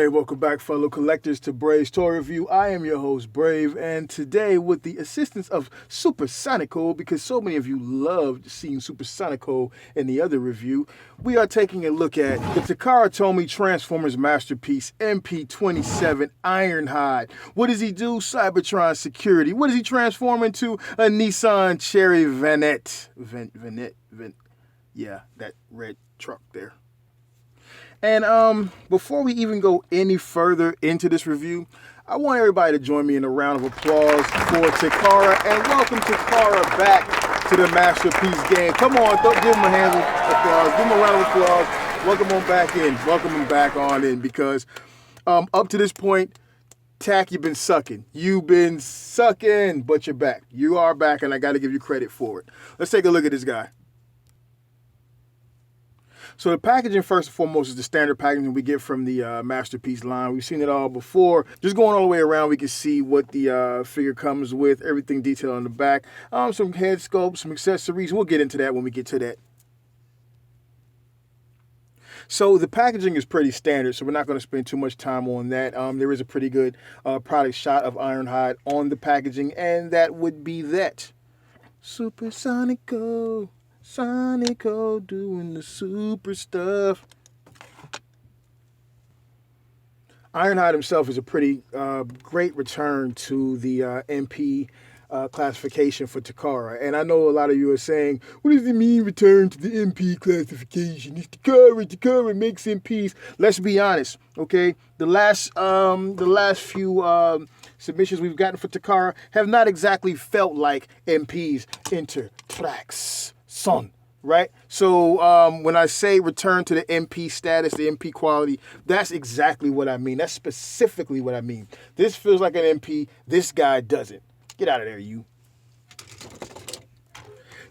Hey, welcome back, fellow collectors, to Brave's Toy Review. I am your host, Brave, and today, with the assistance of Supersonico, because so many of you loved seeing Supersonico in the other review, we are taking a look at the Takara Tomy Transformers masterpiece, MP27 Ironhide. What does he do? Cybertron security. What does he transform into? A Nissan Cherry Vanette. Yeah, that red truck there. And before we even go any further into this review, I want everybody to join me in a round of applause for Takara, and welcome Takara back to the Masterpiece game. Come on, give him a hand of applause, give him a round of applause, welcome him back in, welcome him back on in, because up to this point, Tak, you've been sucking, but you're back. You are back, and I got to give you credit for it. Let's take a look at this guy. So the packaging, first and foremost, is the standard packaging we get from the Masterpiece line. We've seen it all before. Just going all the way around, we can see what the figure comes with, everything detailed on the back. Some head sculpts, some accessories. We'll get into that when we get to that. So the packaging is pretty standard, so we're not going to spend too much time on that. There is a pretty good product shot of Ironhide on the packaging, and that would be that. Supersonico. Sonico doing the super stuff. Ironhide himself is a pretty great return to the MP classification for Takara. And I know a lot of you are saying, what does it mean return to the MP classification? It's Takara makes MPs. Let's be honest, okay? The last few submissions we've gotten for Takara have not exactly felt like MPs enter tracks. Son, right? So when I say return to the MP status, the MP quality, that's exactly what I mean. That's specifically what I mean. This feels like an MP. This guy doesn't. Get out of there, you.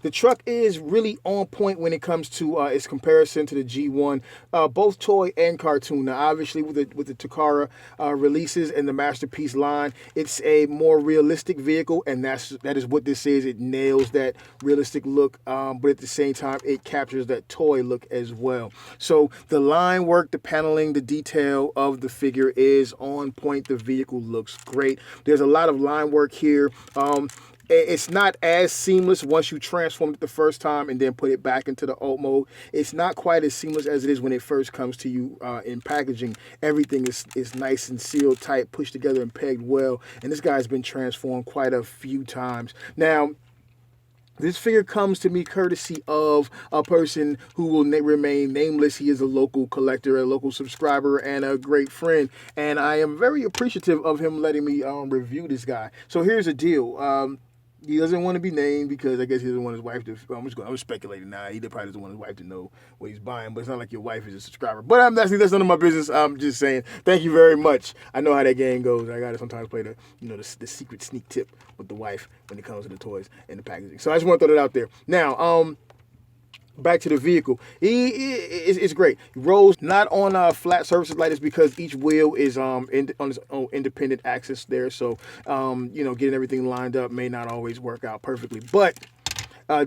The truck is really on point when it comes to its comparison to the G1, both toy and cartoon. Now, obviously, with the Takara releases and the Masterpiece line, it's a more realistic vehicle, and that is what this is. It nails that realistic look, but at the same time, it captures that toy look as well. So the line work, the paneling, the detail of the figure is on point. The vehicle looks great. There's a lot of line work here. It's not as seamless once you transform it the first time and then put it back into the alt mode. It's not quite as seamless as it is when it first comes to you in packaging. Everything is nice and sealed tight, pushed together and pegged well. And this guy's been transformed quite a few times. Now, this figure comes to me courtesy of a person who will remain nameless. He is a local collector, a local subscriber, and a great friend. And I am very appreciative of him letting me review this guy. So here's the deal. He doesn't want to be named because I guess he doesn't want his wife to. I'm speculating now. He probably doesn't want his wife to know what he's buying, but it's not like your wife is a subscriber. But that's none of my business. I'm just saying thank you very much. I know how that game goes. I gotta sometimes play the secret sneak tip with the wife when it comes to the toys and the packaging. So I just want to throw that out there. Now, back to the vehicle. It's great. He rolls not on flat surfaces like this because each wheel is on its own independent axis there. So getting everything lined up may not always work out perfectly. But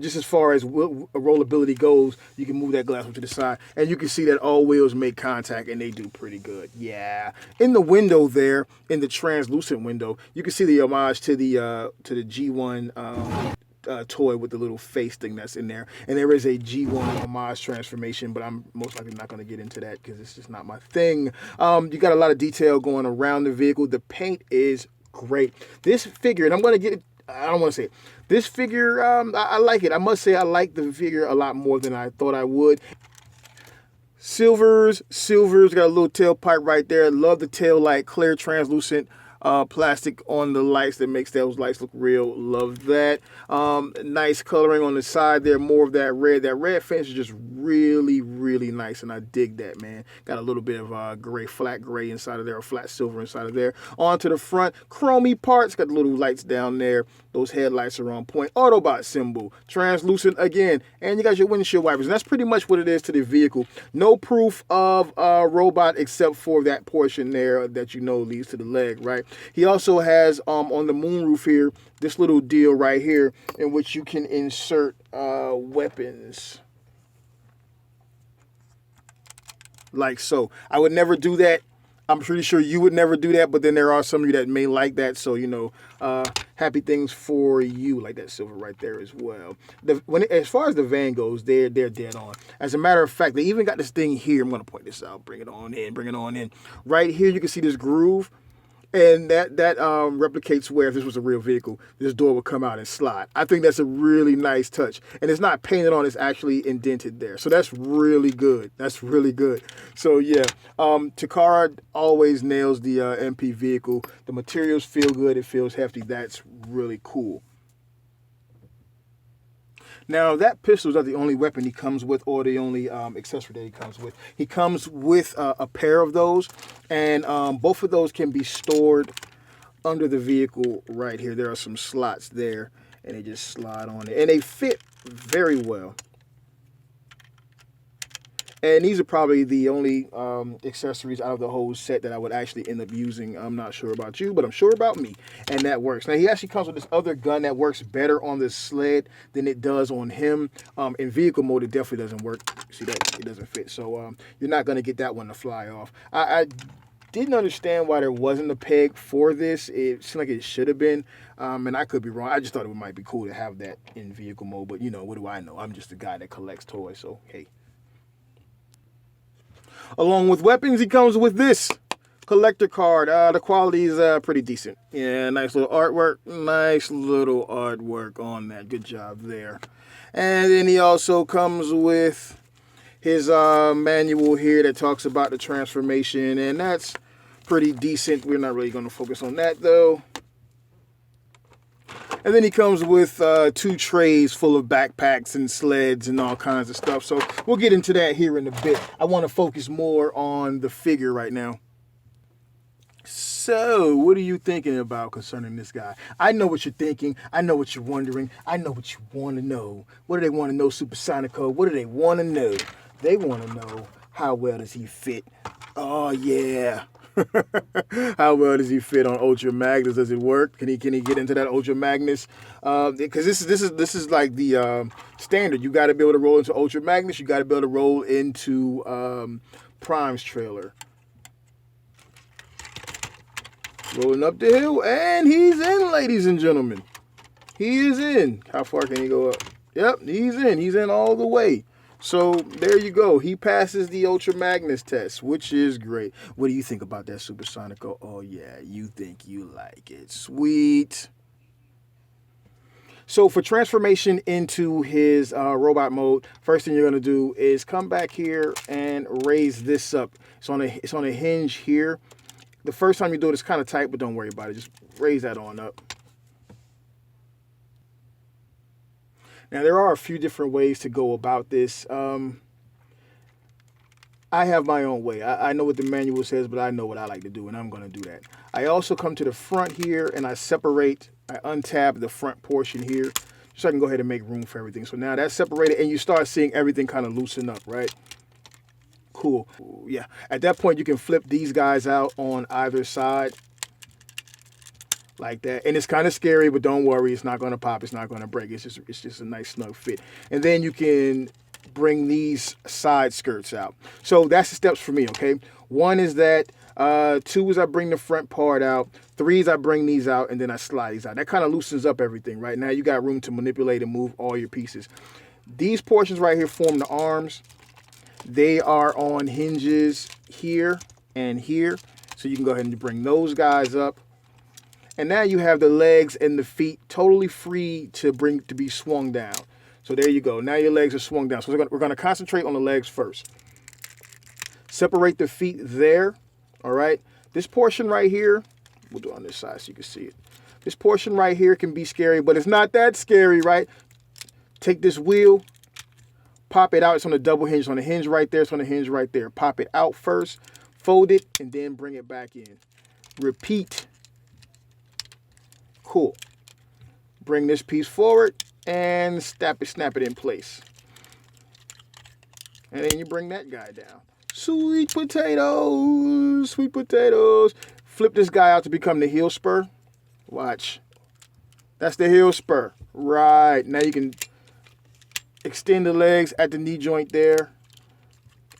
just as far as rollability goes, you can move that glass to the side, and you can see that all wheels make contact, and they do pretty good. Yeah. In the window there, in the translucent window, you can see the homage to the G1. Toy with the little face thing that's in there, and there is a G1 homage transformation, but I'm most likely not going to get into that because it's just not my thing. You got a lot of detail going around the vehicle. The paint is great. This figure, and I'm going to get it, I don't want to say it. This figure, I like it. I must say I like the figure a lot more than I thought I would. Silver's got a little tailpipe right there. Love the tail light, clear translucent plastic on the lights that makes those lights look real. Love that. Nice coloring on the side there. More of that red. That red finish is just really, really nice, and I dig that, man. Got a little bit of gray, flat gray inside of there, or flat silver inside of there. Onto the front, chromey parts. Got the little lights down there. Those headlights are on point. Autobot symbol. Translucent again. And you got your windshield wipers. And that's pretty much what it is to the vehicle. No proof of a robot except for that portion there that leads to the leg, right? He also has on the moonroof here this little deal right here in which you can insert weapons like so. I would never do that I'm pretty sure you would never do that, but then there are some of you that may like that. So, you know, happy things for you. Like that silver right there as well. As far as the van goes, they're dead on. As a matter of fact, they even got this thing here. I'm going to point this out. Bring it on in. Bring it on in. Right here, you can see this groove. And that replicates where if this was a real vehicle, this door would come out and slide. I think that's a really nice touch. And it's not painted on, it's actually indented there. So that's really good. That's really good. So yeah, Takara always nails the MP vehicle. The materials feel good. It feels hefty. That's really cool. Now, that pistol is not the only weapon he comes with or the only accessory that he comes with. He comes with a pair of those, and both of those can be stored under the vehicle right here. There are some slots there, and they just slide on it. And they fit very well. And these are probably the only accessories out of the whole set that I would actually end up using. I'm not sure about you, but I'm sure about me. And that works. Now, he actually comes with this other gun that works better on this sled than it does on him. In vehicle mode, it definitely doesn't work. See that? It doesn't fit. So you're not going to get that one to fly off. I didn't understand why there wasn't a peg for this. It seemed like it should have been. And I could be wrong. I just thought it might be cool to have that in vehicle mode. But, you know, what do I know? I'm just a guy that collects toys. So, hey. Along with weapons, he comes with this collector card. The quality is pretty decent. Yeah, nice little artwork. Nice little artwork on that. Good job there. And then he also comes with his manual here that talks about the transformation, and that's pretty decent. We're not really going to focus on that, though. And then he comes with 2 trays full of backpacks and sleds and all kinds of stuff. So we'll get into that here in a bit. I want to focus more on the figure right now. So, what are you thinking about concerning this guy? I know what you're thinking. I know what you're wondering. I know what you want to know. What do they want to know, Supersonico? What do they want to know? They want to know, how well does he fit? Oh, yeah. How well does he fit on Ultra Magnus? Does it work? Can he get into that Ultra Magnus? Because this is like the standard. You got to be able to roll into Ultra Magnus. You got to be able to roll into Prime's trailer. Rolling up the hill, and he's in, ladies and gentlemen. He is in. How far can he go up? Yep, he's in. He's in all the way. So there you go. He passes the Ultra Magnus test, which is great. What do you think about that, Supersonico? Oh, yeah, you think you like it. Sweet. So for transformation into his robot mode, first thing you're going to do is come back here and raise this up. It's on a hinge here. The first time you do it, it's kind of tight, but don't worry about it. Just raise that on up. Now, there are a few different ways to go about this. I have my own way. I know what the manual says, but I know what I like to do, and I'm going to do that. I also come to the front here, and I untab the front portion here, so I can go ahead and make room for everything. So now that's separated, and you start seeing everything kind of loosen up, right? Cool. Yeah. At that point, you can flip these guys out on either side. Like that. And it's kind of scary, but don't worry. It's not going to pop. It's not going to break. It's just a nice snug fit. And then you can bring these side skirts out. So that's the steps for me, okay? 1 is that. 2 is I bring the front part out. 3 is I bring these out, and then I slide these out. That kind of loosens up everything, right? Now you got room to manipulate and move all your pieces. These portions right here form the arms. They are on hinges here and here. So you can go ahead and bring those guys up. And now you have the legs and the feet totally free to be swung down. So there you go. Now your legs are swung down. So we're going to concentrate on the legs first. Separate the feet there. All right. This portion right here, we'll do it on this side so you can see it. This portion right here can be scary, but it's not that scary, right? Take this wheel, pop it out. It's on the double hinge. It's on the hinge right there. It's on the hinge right there. Pop it out first, fold it, and then bring it back in. Repeat. Cool. Bring this piece forward and snap it in place. And then you bring that guy down. Sweet potatoes. Sweet potatoes. Flip this guy out to become the heel spur. Watch. That's the heel spur. Right. Now you can extend the legs at the knee joint there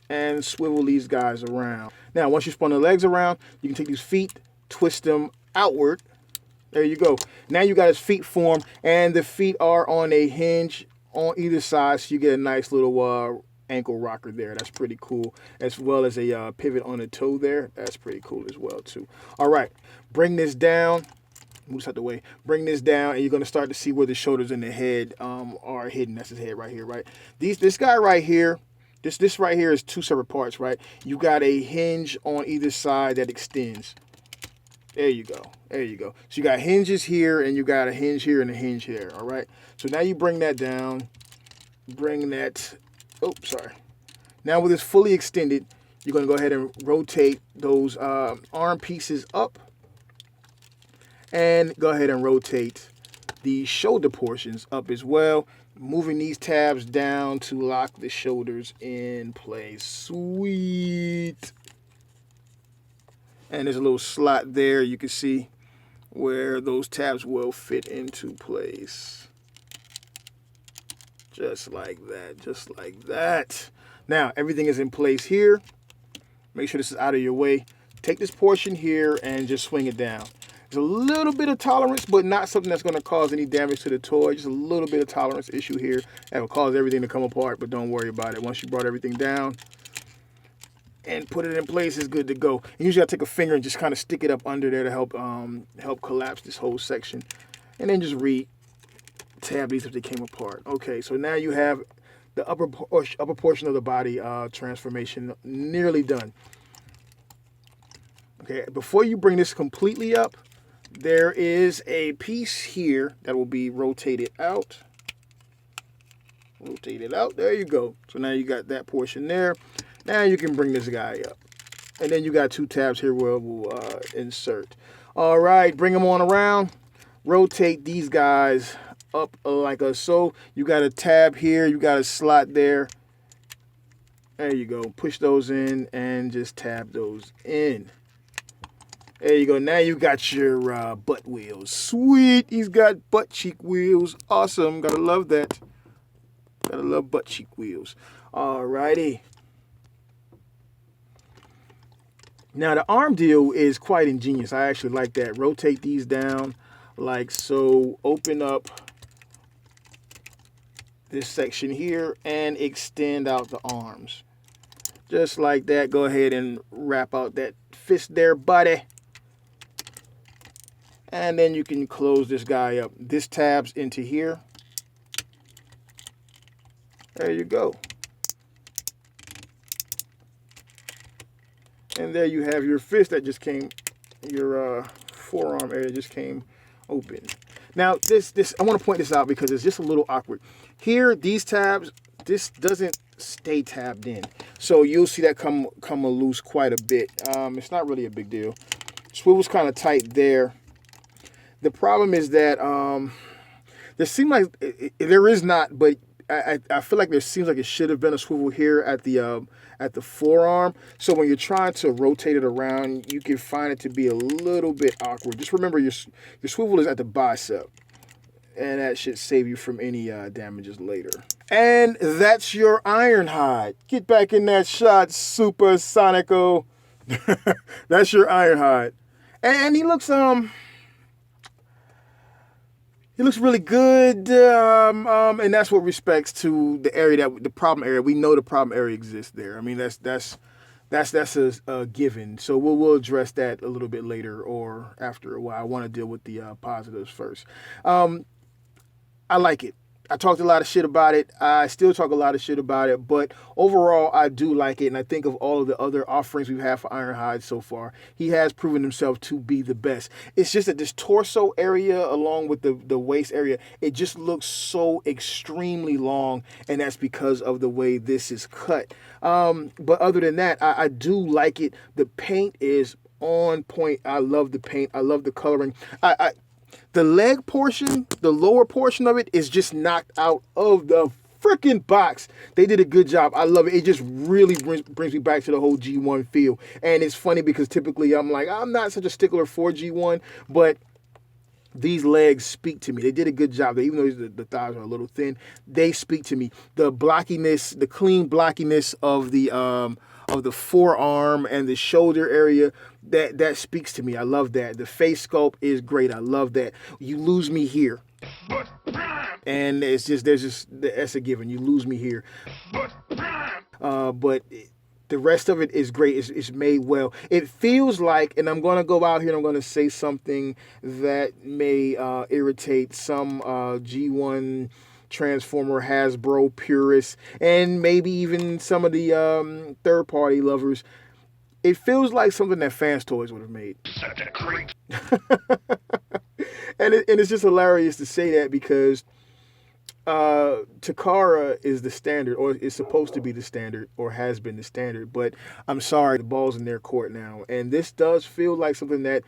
and swivel these guys around. Now, once you spun the legs around, you can take these feet, twist them outward. There you go. Now you got his feet formed, and the feet are on a hinge on either side, so you get a nice little ankle rocker there. That's pretty cool, as well as a pivot on the toe there. That's pretty cool as well, too. All right, bring this down. Move this out the way. Bring this down, and you're going to start to see where the shoulders and the head are hidden. That's his head right here, right? This guy right here, this right here is two separate parts, right? You got a hinge on either side that extends. There you go. There you go. So you got hinges here, and you got a hinge here and a hinge here, all right? So now you bring that down. Bring that, oh, sorry. Now with this fully extended, you're going to go ahead and rotate those arm pieces up. And go ahead and rotate the shoulder portions up as well. Moving these tabs down to lock the shoulders in place. Sweet. And there's a little slot there. You can see where those tabs will fit into place. Just like that. Just like that. Now, everything is in place here. Make sure this is out of your way. Take this portion here and just swing it down. There's a little bit of tolerance, but not something that's going to cause any damage to the toy. Just a little bit of tolerance issue here. That will cause everything to come apart, but don't worry about it. Once you brought everything down and put it in place, it's good to go. And usually I take a finger and just kind of stick it up under there to help collapse this whole section. And then just re-tab these if they came apart. Okay, so now you have the upper portion of the body transformation nearly done. Okay, before you bring this completely up, there is a piece here that will be rotated out. Rotate it out. There you go. So now you got that portion there. Now you can bring this guy up. And then you got two tabs here where we'll insert. All right, bring them on around. Rotate these guys up like so. You got a tab here. You got a slot there. There you go. Push those in and just tab those in. There you go. Now you got your butt wheels. Sweet. He's got butt cheek wheels. Awesome. Gotta love that. Gotta love butt cheek wheels. Alrighty. Now the arm deal is quite ingenious. I actually like that. Rotate these down like so. Open up this section here and extend out the arms. Just like that. Go ahead and wrap out that fist there, buddy. And then you can close this guy up. This tabs into here. There you go. And there you have your fist that just came, your forearm area just came open. Now, this I want to point this out because it's just a little awkward. Here, these tabs, this doesn't stay tabbed in. So you'll see that come loose quite a bit. It's not really a big deal. Swivel's kind of tight there. The problem is that there seems like there is not, but I feel like there seems like it should have been a swivel here at the forearm. So when you're trying to rotate it around, you can find it to be a little bit awkward. Just remember your swivel is at the bicep, and that should save you from any damages later. And that's your Ironhide. Get back in that shot, Super Sonico. That's your Ironhide, and he looks He looks really good, and that's what respects to the area the problem area. We know the problem area exists there. I mean, that's a given. So we'll address that a little bit later or after a while. I want to deal with the positives first. I like it. I talked a lot of shit about it. I still talk a lot of shit about it, but overall, I do like it, and I think of all of the other offerings we've had for Ironhide so far, he has proven himself to be the best. It's just that this torso area, along with the waist area, it just looks so extremely long, and that's because of the way this is cut. But other than that, I do like it. The paint is on point. I love the paint. I love the coloring. The leg portion, the lower portion of it is just knocked out of the freaking box. They did a good job. I love it. It just really brings me back to the whole G1 feel. And it's funny because typically I'm not such a stickler for G1, but these legs speak to me. They did a good job. Even though the thighs are a little thin, they speak to me. The blockiness, the clean blockiness of the of the forearm and the shoulder area. That speaks to me. I love that. The face sculpt is great. I love that. You lose me here. And that's a given. You lose me here. But the rest of it is great. It's made well. It feels like, and I'm going to go out here and I'm going to say something that may irritate some G1 Transformer Hasbro purists and maybe even some of the third-party lovers. It feels like something that Fans Toys would have made. And it's just hilarious to say that because Takara is the standard, or is supposed to be the standard, or has been the standard. But I'm sorry, the ball's in their court now, and this does feel like something that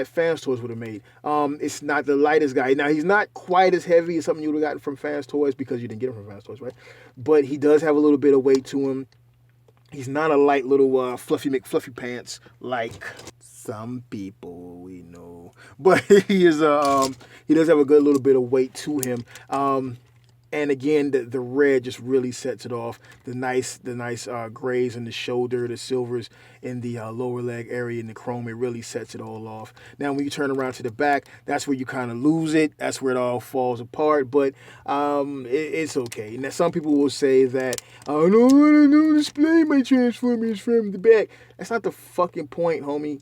Fans Toys would have made. It's not the lightest guy. Now, he's not quite as heavy as something you would have gotten from Fans Toys because you didn't get him from Fans Toys, right? But he does have a little bit of weight to him. He's not a light little fluffy McFluffy pants like some people we know, but he does have a good little bit of weight to him. And again, the red just really sets it off. The nice grays in the shoulder, the silvers in the lower leg area, and the chrome, it really sets it all off. Now, when you turn around to the back, that's where you kind of lose it. That's where it all falls apart. But it's okay. Now, some people will say that, I don't want to display my Transformers from the back. That's not the fucking point, homie.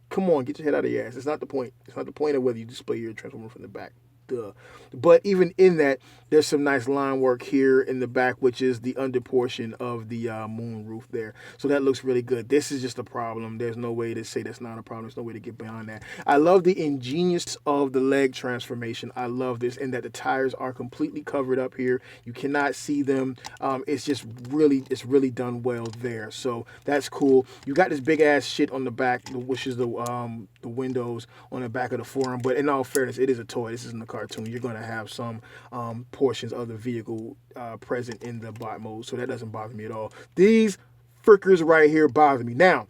Come on, get your head out of your ass. It's not the point. It's not the point of whether you display your Transformer from the back. Duh. But even in that, there's some nice line work here in the back, which is the under portion of the moon roof there. So that looks really good. This is just a problem. There's no way to say that's not a problem. There's no way to get beyond that. I love the ingenious of the leg transformation. I love this, and that the tires are completely covered up here. You cannot see them. It's really done well there. So that's cool. You got this big ass shit on the back, which is the windows on the back of the forearm. But in all fairness, it is a toy. This isn't a cartoon. You're going to have some portions of the vehicle present in the bot mode, so that doesn't bother me at all. These frickers right here bother me. Now,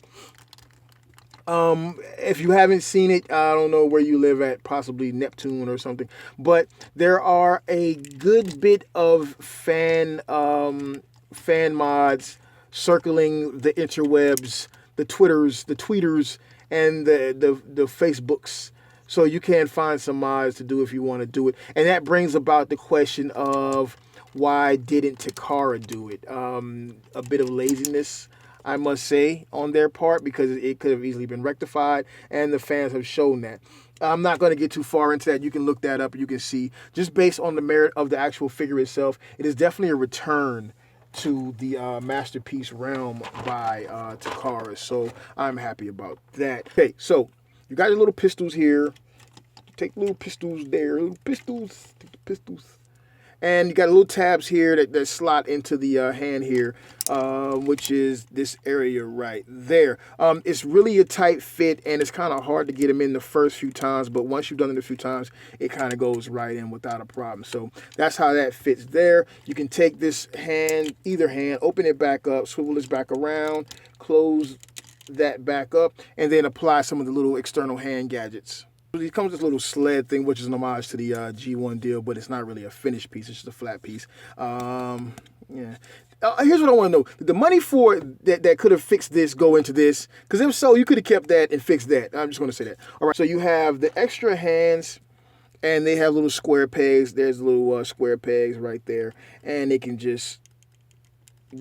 if you haven't seen it, I don't know where you live at, possibly Neptune or something, but there are a good bit of fan mods circling the interwebs, the tweeters, and the Facebooks. So you can find some mods to do if you want to do it. And that brings about the question of why didn't Takara do it? A bit of laziness, I must say, on their part, because it could have easily been rectified, and the fans have shown that. I'm not going to get too far into that. You can look that up and you can see, just based on the merit of the actual figure itself, it is definitely a return to the Masterpiece realm by Takara. So I'm happy about that. Okay, so you got your little pistols here. Take little pistols there. Little pistols. Take the pistols. And you got little tabs here that slot into the hand here, which is this area right there. It's really a tight fit, and it's kind of hard to get them in the first few times, but once you've done it a few times, it kind of goes right in without a problem. So that's how that fits there. You can take this hand, either hand, open it back up, swivel this back around, close that back up, and then apply some of the little external hand gadgets. It comes with this little sled thing, which is an homage to the G1 deal, but it's not really a finished piece. It's just a flat piece. Yeah. Here's what I want to know. Did the money for that could have fixed this go into this? Because if so, you could have kept that and fixed that. I'm just going to say that. All right. So you have the extra hands, and they have little square pegs. There's little square pegs right there, and they can just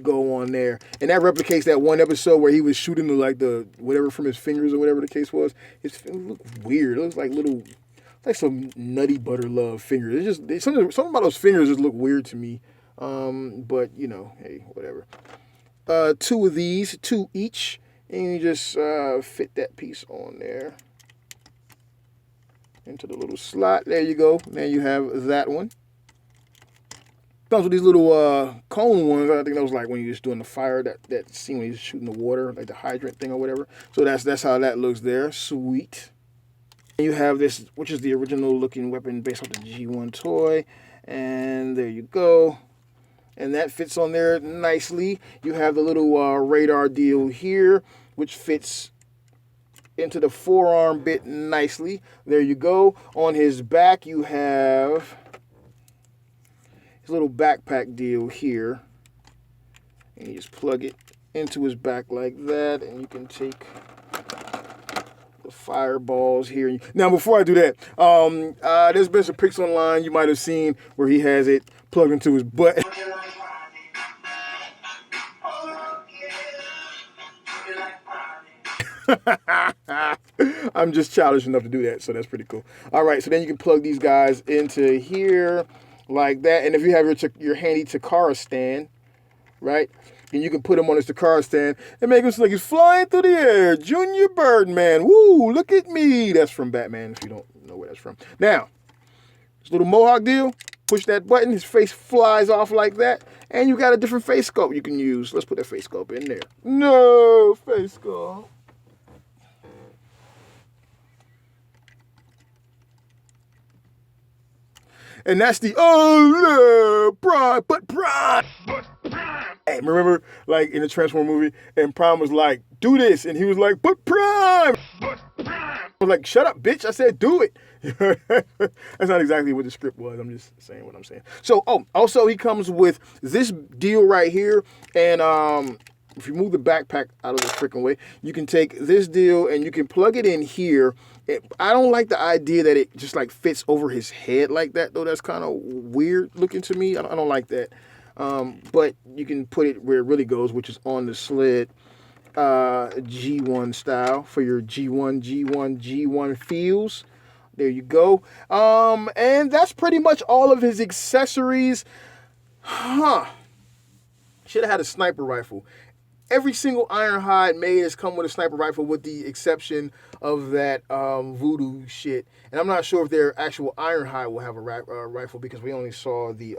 go on there, and that replicates that one episode where he was shooting the whatever from his fingers or whatever the case was. It looked weird. It looks like some Nutty Butter Love fingers. It's just something about those fingers just look weird to me. But you know, hey, whatever. Two of these, two each, and you just fit that piece on there into the little slot. There you go. Now you have that one. Comes with these little cone ones. I think that was like when he was doing the fire, that scene when he was shooting the water, like the hydrant thing or whatever. So that's how that looks there. Sweet. And you have this, which is the original looking weapon based off the G1 toy. And there you go. And that fits on there nicely. You have the little radar deal here, which fits into the forearm bit nicely. There you go. On his back, you have his little backpack deal here, and you just plug it into his back like that, and you can take the fireballs here. Now, before I do that, there's been some pics online you might have seen where he has it plugged into his butt. I'm just childish enough to do that, so that's pretty cool. All right, so then you can plug these guys into here like that, and if you have your handy Takara stand, right, and you can put him on his Takara stand and make him look like he's flying through the air. Junior Birdman, woo! Look at me. That's from Batman. If you don't know where that's from. Now, this little mohawk deal. Push that button, his face flies off like that, and you got a different face sculpt you can use. Let's put that face sculpt in there. No face sculpt. And that's the Prime. Hey, remember, like in the Transformers movie, and Prime was like, "Do this," and he was like, "But Prime." I was like, "Shut up, bitch! I said do it." That's not exactly what the script was. I'm just saying what I'm saying. So, also he comes with this deal right here, and if you move the backpack out of the freaking way, you can take this deal and you can plug it in here. I don't like the idea that it just like fits over his head like that, though. That's kind of weird looking to me. I don't like that. But you can put it where it really goes, which is on the sled, G1 style for your G1 feels. There you go. And that's pretty much all of his accessories. Should have had a sniper rifle. Every single Ironhide made has come with a sniper rifle, with the exception of that voodoo shit. And I'm not sure if their actual Ironhide will have a rifle, because we only saw the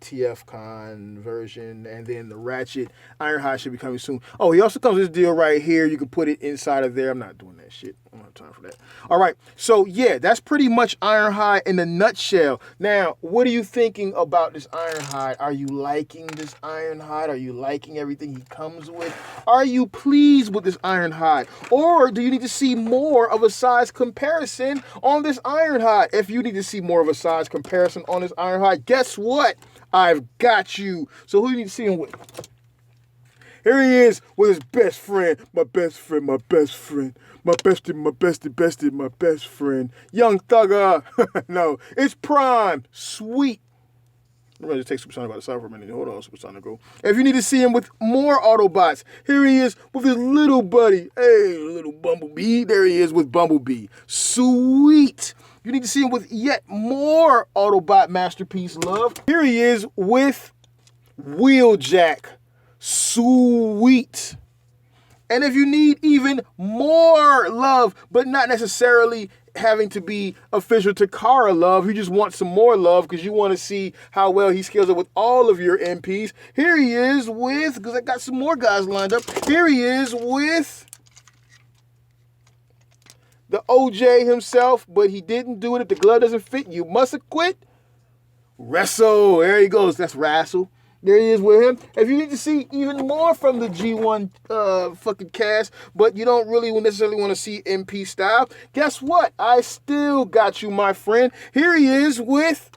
TF-Con version, and then the Ratchet. Ironhide should be coming soon. Oh, he also comes with this deal right here. You can put it inside of there. I'm not doing that shit. I don't have time for that. All right. So, yeah, that's pretty much Ironhide in a nutshell. Now, what are you thinking about this Ironhide? Are you liking this Ironhide? Are you liking everything he comes with? Are you pleased with this Ironhide? Or do you need to see more of a size comparison on this Ironhide? If you need to see more of a size comparison on this Ironhide, guess what? I've got you. So who do you need to see him with? Here he is with his best friend, my best friend, my best friend, my bestie, my bestie, my best friend, Young Thugger. No, it's Prime. Sweet. I'm going to take Supersonic out of side for a minute. Hold on, Supersonic, go. If you need to see him with more Autobots, here he is with his little buddy. Hey, little Bumblebee. There he is with Bumblebee. Sweet. You need to see him with yet more Autobot masterpiece love. Here he is with Wheeljack. Sweet. And if you need even more love, but not necessarily having to be official Takara love, you just want some more love because you want to see how well he scales up with all of your MPs, here he is with, because I got some more guys lined up, here he is with the OJ himself, but he didn't do it. If the glove doesn't fit, you must have quit. Wrestle. There he goes. That's Wrestle. There he is with him. If you need to see even more from the G1 fucking cast, but you don't really necessarily want to see MP style, guess what? I still got you, my friend. Here he is with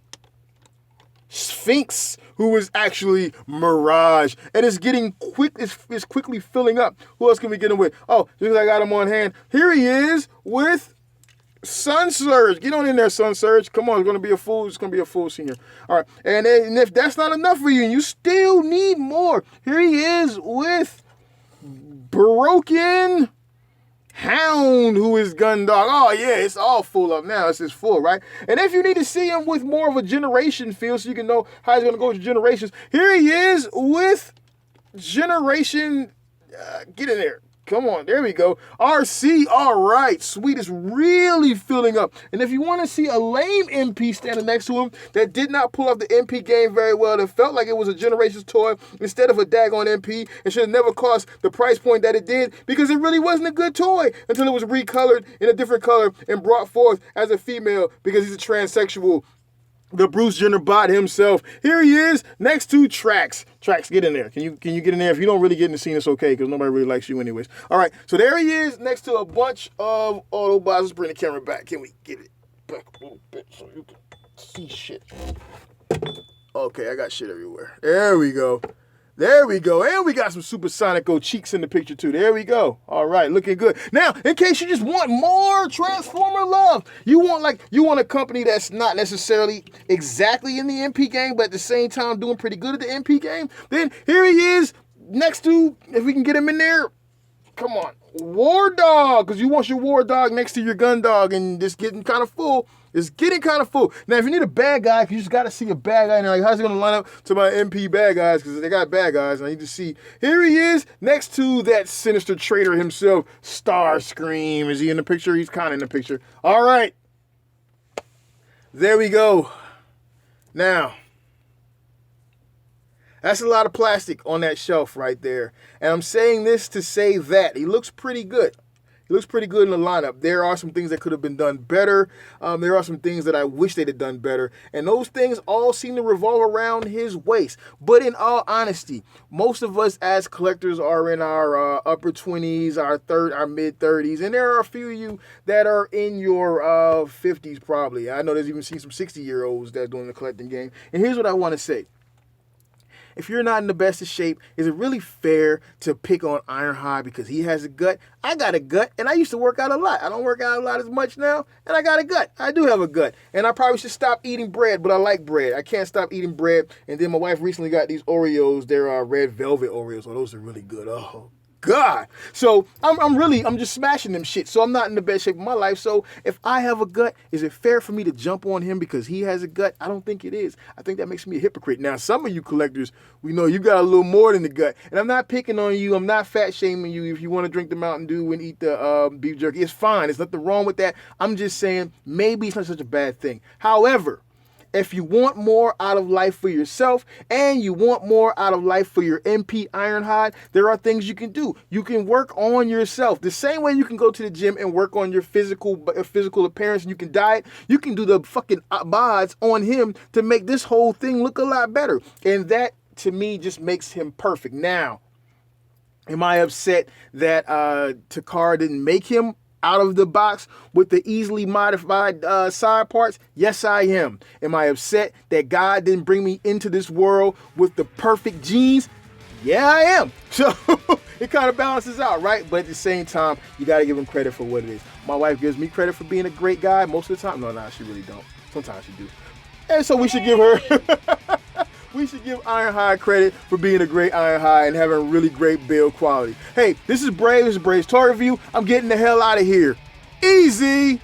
Sphinx, who is actually Mirage, and it's getting quick. It's quickly filling up. Who else can we get him with? Oh, just I got him on hand. Here he is with Sun Surge. Get on in there, Sun Surge. Come on, it's gonna be a full. It's gonna be a full scene here. All right, and if that's not enough for you, and you still need more, here he is with Broken Hound, who is Gundog. Oh yeah, it's all full up now. It's just full, right? And if you need to see him with more of a generation feel, so you can know how he's gonna go with generations, here he is with Generation. Get in there. Come on, there we go. RC, all right. Sweet is really filling up. And if you want to see a lame MP standing next to him that did not pull off the MP game very well, that felt like it was a Generations toy instead of a daggone MP, and should have never cost the price point that it did, because it really wasn't a good toy until it was recolored in a different color and brought forth as a female because he's a transsexual. The Bruce Jenner bot himself. Here he is next to Trax. Trax, get in there. Can you get in there? If you don't really get in the scene, it's okay, because nobody really likes you anyways. All right, so there he is next to a bunch of Autobots. Let's bring the camera back. Can we get it back a little bit so you can see shit? Okay, I got shit everywhere. There we go. There we go. And we got some Supersonico cheeks in the picture too. There we go. All right, looking good. Now, in case you just want more Transformer love, you want a company that's not necessarily exactly in the MP game, but at the same time doing pretty good at the MP game, then here he is next to, if we can get him in there, come on, War Dog, because you want your War Dog next to your Gun Dog, and it's getting kind of full. It's getting kind of full. Now, if you need a bad guy, you just got to see a bad guy, and like, how's it going to line up to my MP bad guys? Because they got bad guys, and I need to see. Here he is, next to that sinister traitor himself, Starscream. Is he in the picture? He's kind of in the picture. All right. There we go. Now, that's a lot of plastic on that shelf right there. And I'm saying this to say that he looks pretty good. He looks pretty good in the lineup. There are some things that could have been done better. There are some things that I wish they'd have done better. And those things all seem to revolve around his waist. But in all honesty, most of us as collectors are in our upper 20s, our mid 30s. And there are a few of you that are in your 50s probably. I know there's even seen some 60-year-olds that's doing the collecting game. And here's what I want to say. If you're not in the best of shape, is it really fair to pick on Ironhide because he has a gut? I got a gut, and I used to work out a lot. I don't work out a lot as much now, and I got a gut. I do have a gut, and I probably should stop eating bread, but I like bread. I can't stop eating bread, and then my wife recently got these Oreos. They're red velvet Oreos. Oh, those are really good. Oh, God. So I'm just smashing them shit. So I'm not in the best shape of my life. So if I have a gut, is it fair for me to jump on him because he has a gut? I don't think it is. I think that makes me a hypocrite. Now, some of you collectors, we know you got a little more than the gut. And I'm not picking on you. I'm not fat shaming you. If you want to drink the Mountain Dew and eat the beef jerky, it's fine. There's nothing wrong with that. I'm just saying maybe it's not such a bad thing. However, if you want more out of life for yourself and you want more out of life for your MP Ironhide, there are things you can do. You can work on yourself. The same way you can go to the gym and work on your physical appearance and you can diet, you can do the fucking mods on him to make this whole thing look a lot better. And that, to me, just makes him perfect. Now, am I upset that Takara didn't make him out of the box with the easily modified side parts? Yes, I am. Am I upset that God didn't bring me into this world with the perfect genes? Yeah, I am. So it kind of balances out, right? But at the same time, you got to give him credit for what it is. My wife gives me credit for being a great guy most of the time. No, she really don't. Sometimes she do. And so we should give her... We should give Ironhide credit for being a great Ironhide and having really great build quality. Hey, this is Brave. This is Brave's Toy Review. I'm getting the hell out of here. Easy.